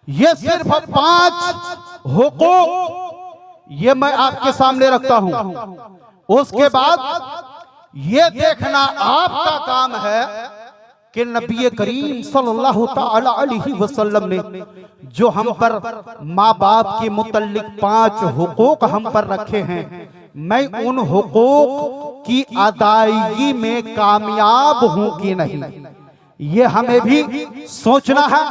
ये सिर्फ 5 हुकूक ये मैं आपके सामने रखता हूं। उसके बाद ये देखना आपका काम है कि नबी करीम सल्लल्लाहु ताला अलैहि वसल्लम ने जो हम पर माँ बाप के मुतल्लिक 5 हुकूक हम पर रखे हैं, मैं उन हुकूक की अदायगी में कामयाब हूं कि नहीं, ये हमें भी सोचना है,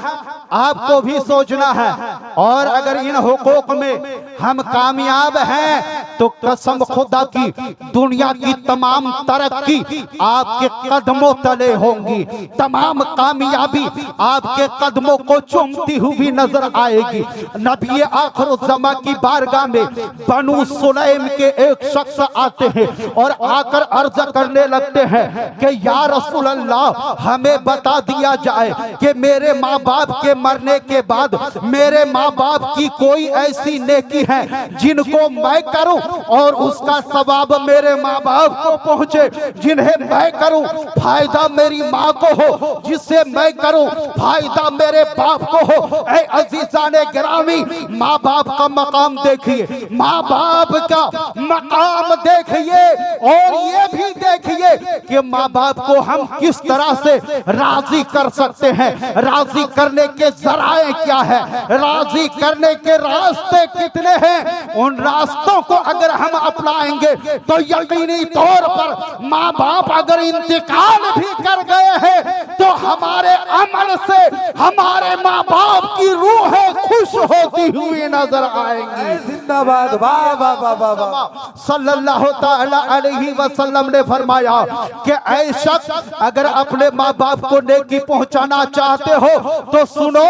आपको भी सोचना है। और अगर इन हुकूक में हम कामयाब हैं तो कसम खुदा की दुनिया की तमाम तरक्की आपके कदमों तले होंगी, तमाम कामयाबी आपके कदमों को चूमती हुई नजर आएगी। नबी आखिरुज़्ज़मा की बारगाह में बनु सुलैम के एक शख्स आते हैं और आकर अर्ज करने लगते हैं कि या रसूल अल्लाह, हमें बता दिया जाए कि मेरे माँ बाप के मरने के बाद मेरे माँ बाप की कोई ऐसी नेकी है जिनको मैं करूं और उसका सवाब मेरे माँ बाप को पहुंचे, जिन्हें मैं करूं फायदा मेरी माँ को हो, जिससे मैं करूं फायदा मेरे बाप को हो। ऐ अजीज़ाने गिरामी, माँ बाप का मकाम देखिए, माँ बाप का मकाम देखिए और ये भी देखिए कि माँ बाप को हम किस तरह से राजी कर सकते हैं, राजी करने के जराए क्या है, राजी करने के रास्ते कितने हैं। उन रास्तों को अगर हम अपनाएंगे तो यकीनी तौर पर माँ बाप अगर इंतकाल भी कर गए हैं तो हमारे अमल से हमारे माँ बाप की रूहें खुश होती हुई नजर आएंगी। जिंदाबाद, वाह वाह वाह वाह वाह। सल्लल्लाहु ताला अलैहि वसल्लम ने फरमाया कि ऐ शख्स अगर अपने माँ बाप को नेकी पहुंचाना चाहते हो तो सुनो,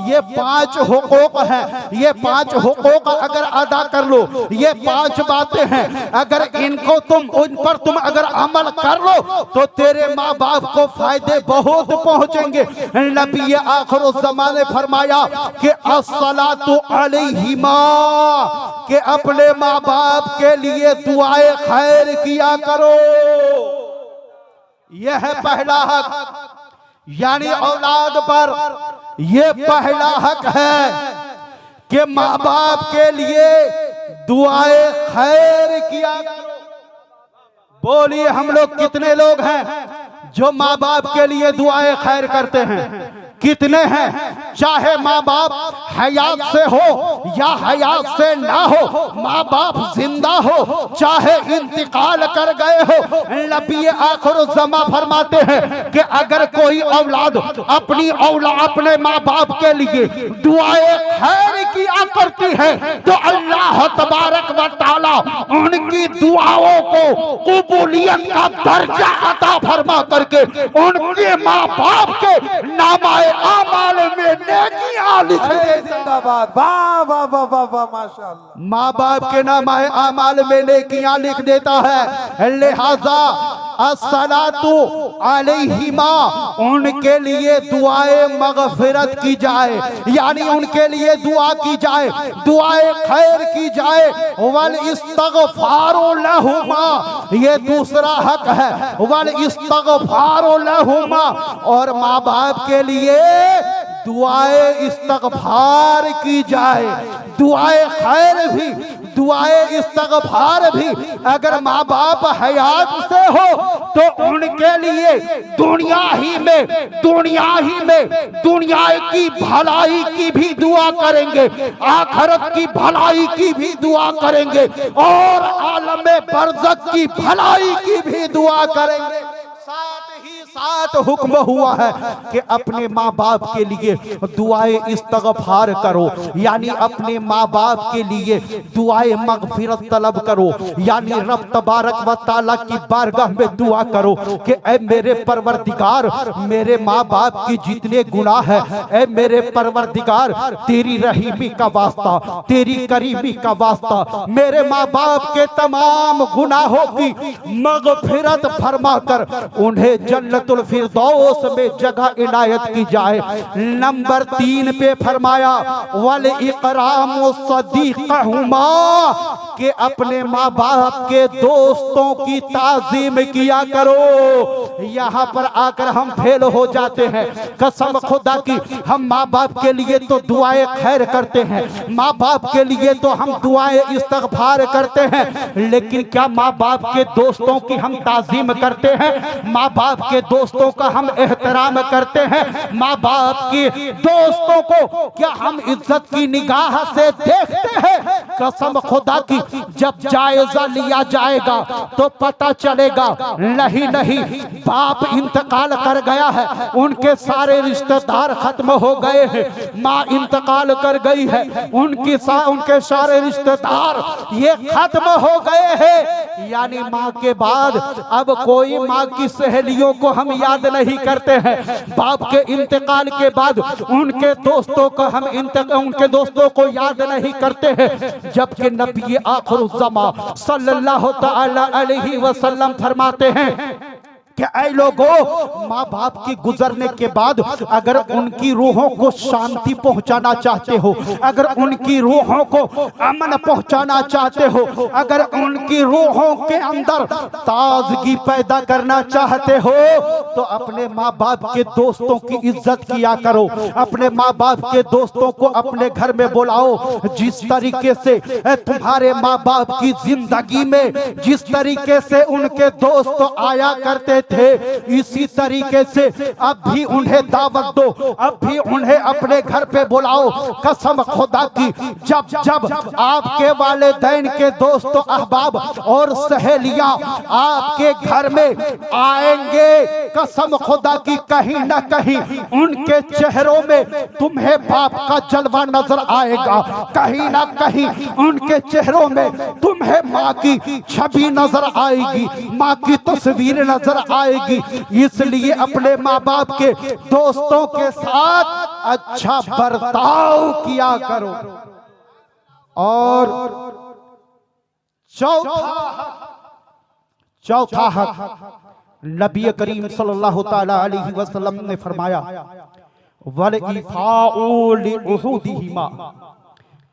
ये 5 हुकूक हैं, ये 5 हुकूक अगर अदा कर लो, ये 5 बातें हैं, अगर इनको उन पर तुम अगर अमल कर लो तो तेरे माँ बाप को फायदे बहुत पहुंचेंगे। नबी आखिरुज़्ज़मा ने फरमाया कि अस्सलातु अलैहिमा, कि अपने माँ बाप के लिए दुआए खैर किया करो। यह है पहला हक, यानी औलाद पर यह पहला हक है कि माँ बाप के लिए दुआए खैर किया करो। बोलिए, हम लोग कितने लोग हैं जो माँ बाप के लिए दुआए खैर करते हैं? कितने हैं? चाहे माँ बाप हयात से हो या हयात से ना हो, माँ बाप जिंदा हो चाहे इंतकाल कर गए हो, नबी आखिरुज़्ज़मा फरमाते हैं कि अगर कोई औलाद अपने माँ बाप के लिए दुआए खैर किया करती है तो अल्लाह तबारक व तआला उनकी दुआओं को कबूलियत का दर्जा अता फरमा करके उनके माँ बाप के नामाए आमाल में नेकियां लिखे। जिंदाबाद, वाह वाह वाह वाह वाह, माशाअल्लाह। माँ बाप के नामाए आमाल में नेकियां लिख देता है। लिहाजा अस्सलातु अलैहिमा, उनके लिए दुआए मगफिरत की जाए, यानी उनके लिए दुआ की जाए, दुआए खैर की जाए। वल इस्तगफारु लहुमा, ये दूसरा हक है, वल इस्तगफारु लहुमा, और माँ बाप के लिए दुआए इस्तगफार की जाए, दुआए खैर भी, दुआए इस्तगफार भी। अगर माँ बाप हयात से हो तो उनके लिए दुनिया ही में दुनिया की भलाई की भी दुआ करेंगे, आखिरत की भलाई की भी दुआ करेंगे और आलमे बरज़ख की भलाई की भी दुआ करेंगे। साथ हुक्म हुआ है कि अपने माँ बाप के लिए दुआए इस्तगफार करो, यानी अपने माँ बाप के लिए दुआए मगफिरत तलब करो, यानी रब तबारक व तआला की बारगाह में दुआ करो कि ऐ मेरे परवरदिगार, मेरे माँ बाप की जितने गुनाह है, ऐ मेरे परवरदिगार, तेरी रहीमी का वास्ता, तेरी करीमी का वास्ता, मेरे माँ बाप के तमाम गुनाहों की मगफिरत फरमा कर उन्हें जन्नतुल फिरदौस में जगह इनायत की जाए। नंबर 3 पे फरमाया वल इकराम सदीक़हुमा, कि अपने माँ बाप के दोस्तों की ताजीम किया करो। यहाँ पर आकर हम फेल हो जाते हैं। कसम खुदा की, हम माँ बाप के लिए तो दुआएं खैर करते हैं, माँ बाप के लिए तो हम दुआएं इस्तगफार करते हैं, लेकिन क्या माँ बाप के दोस्तों की हम ताजीम करते हैं? माँ बाप के दोस्तों का हम एहतराम करते हैं? माँ बाप के दोस्तों को क्या हम इज्जत की निगाह से देखते हैं? कसम खुदा की, जब जायजा लिया जाएगा तो पता चलेगा नहीं नहीं, बाप इंतकाल कर गया है, उनके सारे रिश्तेदार खत्म हो गए हैं, माँ इंतकाल कर गई है, उनके सारे रिश्तेदार ये खत्म हो गए हैं। यानी माँ के बाद अब कोई माँ की सहेलियों को हम याद नहीं करते हैं। बाप के इंतकाल के बाद उनके दोस्तों को हम उनके दोस्तों को याद नहीं करते हैं। जबकि नबी आखिरुज़्ज़मा सल्लल्लाहु तआला अलैहि वसल्लम फरमाते हैं कि ऐ लोगों, माँ बाप के गुजरने के बाद अगर उनकी रूहों को शांति पहुंचाना चाहते हो, अगर उनकी रूहों को अमन पहुंचाना चाहते हो, अगर उनकी रूहों के अंदर ताजगी पैदा करना चाहते हो, तो अपने माँ बाप के दोस्तों की इज्जत किया करो। अपने माँ बाप के दोस्तों को अपने घर में बुलाओ। जिस तरीके से तुम्हारे माँ बाप की जिंदगी में जिस तरीके से उनके दोस्त आया करते थे, इसी तरीके से अब भी उन्हें दावत दो, अब भी उन्हें अपने घर पे बुलाओ। कसम खुदा की, जब जब आपके वालिदैन के दोस्त अहबाब और सहेलियां आपके घर में आएंगे, कसम खुदा की, कहीं ना कहीं उनके चेहरों में तुम्हें बाप का जलवा नजर आएगा, कहीं ना कहीं उनके चेहरों में तुम्हें माँ की छवि नजर आएगी, माँ की तस्वीर नजर आएगी। इसलिए अपने माँ बाप के दोस्तों के साथ अच्छा बर्ताव किया करो। और चौथा हक नबी करीम सल्लल्लाहु ताला अलैहि वसल्लम ने फरमाया, वल इफाउ लिउहुदिहिमा,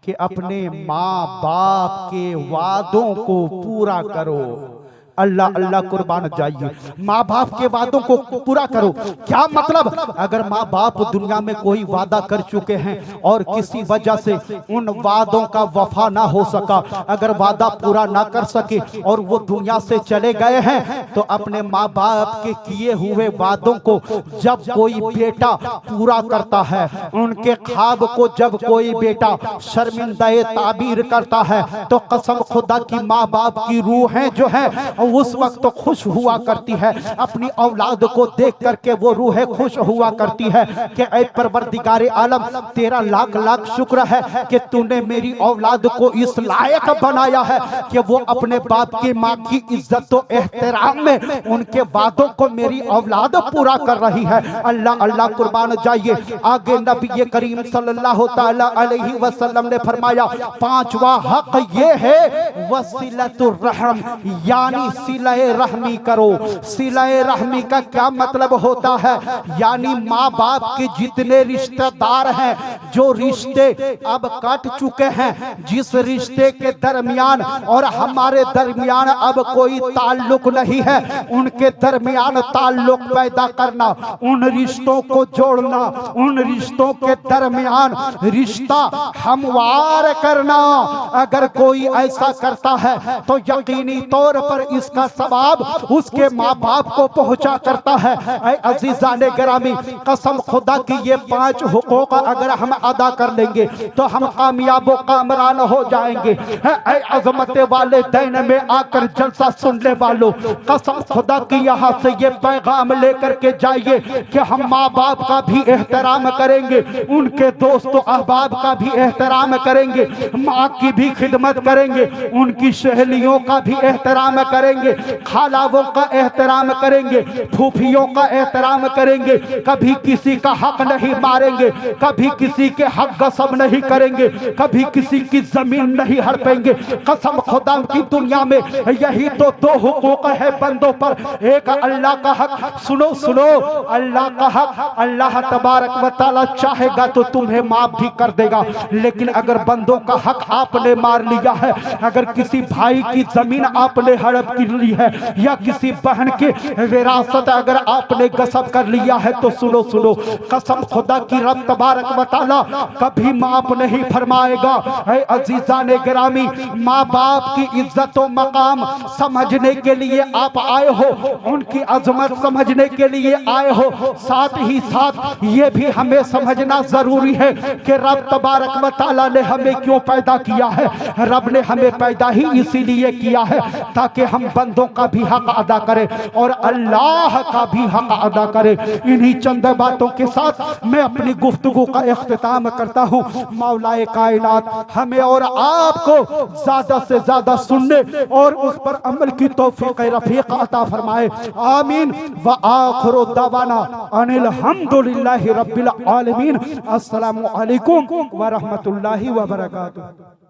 कि अपने माँ बाप के वादों को पूरा करो। अल्लाह अल्लाह कुर्बान जाइए, माँ बाप के वादों को पूरा करो। क्या मतलब? अगर माँ बाप दुनिया में कोई वादा कर चुके हैं और किसी वजह से उन वादों का वफा ना हो सका, अगर वादा पूरा ना कर सके और वो दुनिया से चले गए हैं, तो अपने माँ बाप के किए हुए वादों को जब कोई बेटा पूरा करता है, उनके ख्वाब को जब कोई बेटा शर्मिंदा ताबीर करता है, तो कसम खुदा की माँ बाप की रूहें जो है उस वक्त तो खुश हुआ करती है। अपनी औलाद को देख करके वो रूहें खुश हुआ करती है कि ऐ परवरदिगारे आलम, तेरा लाख लाख शुक्र है कि तूने मेरी औलाद को इस लायक बनाया है कि वो अपने बाप की माँ की इज्जत और एहतराम में उनके वादों को मेरी औलाद पूरा कर रही है। अल्लाह अल्लाह कुर्बान जाइए। आगे नबी करीम सल्लल्लाहु ताला अलैहि वसल्लम ने फरमाया, पांचवा हक ये है वसीलतुर रहम, यानी सिलाए रहमी करो। सिलाए रहमी का क्या मतलब होता है? यानी माँ बाप के जितने रिश्तेदार हैं, जो रिश्ते अब कट चुके हैं, जिस रिश्ते के दरमियान और हमारे दरमियान अब कोई ताल्लुक नहीं है, उनके दरमियान ताल्लुक पैदा करना, उन रिश्तों को जोड़ना, उन रिश्तों के दरमियान रिश्ता हमवार करना। अगर कोई ऐसा करता है तो यकीनी तौर पर इसका सवाब उसके माँ बाप को पहुंचा करता है। ऐ अजीज़ाने गिरामी, कसम खुदा की ये 5 हुकूक अगर हम अदा कर लेंगे तो हम कामयाब व कामरान हो जाएंगे। ऐ अजमत वाले दैन में आकर जलसा सुनने वालों, कसम खुदा की यहाँ से ये पैगाम लेकर के जाइए कि हम माँ बाप का भी एहतराम करेंगे, उनके दोस्तों अहबाब का भी एहतराम करेंगे, माँ की भी खिदमत करेंगे, उनकी सहेलियों का भी एहतराम करेंगे। करेंगे, खालावों का एहतराम करेंगे, फूफियों का एहतराम करेंगे, कभी किसी का हक नहीं मारेंगे, कभी किसी के हक गसब नहीं करेंगे, कभी किसी की जमीन नहीं हड़पेंगे। कसम खुदा की दुनिया में यही तो दो हुकूक है बंदों पर, एक अल्लाह का हक, सुनो सुनो, अल्लाह का हक, अल्लाह तबारक व तआला चाहेगा तो तुम्हें माफ भी कर देगा, लेकिन अगर बंदों का हक आपने मार लिया है, अगर किसी भाई की जमीन आपने हड़प कर ली है, या किसी बहन की विरासत अगर आपने गसब कर लिया है, तो सुनो सुनो, कसम खुदा की रब तबारक व तआला कभी माफ नहीं फरमाएगा। है अजीजाने गिरामी, माँ बाप की इज्जत व मकाम समझने के लिए आप आए हो, उनकी अजमत समझने के लिए आए हो, साथ ही साथ ये भी हमें समझना जरूरी है कि रब तबारक व तआला ने हमें क्यों पैदा किया है। रब ने हमें पैदा ही इसीलिए किया है ताकि हम बंदों का भी हक अदा करें और अल्लाह का भी हक अदा करें। इन्हीं चंद बातों के साथ मैं अपनी गुफ्तगू का इख्तिताम करता हूँ। मौलाए कायनात हमें और आपको ज्यादा से ज्यादा सुनने और उस पर अमल की तौफीक रफीक अता फरमाए। आमीन व आखिरु दवाना अनिल हम्दुलिल्लाहि रब्बिल आलमीन। अस्सलामु अलैकुम व रहमतुल्लाहि व बरकातुहू।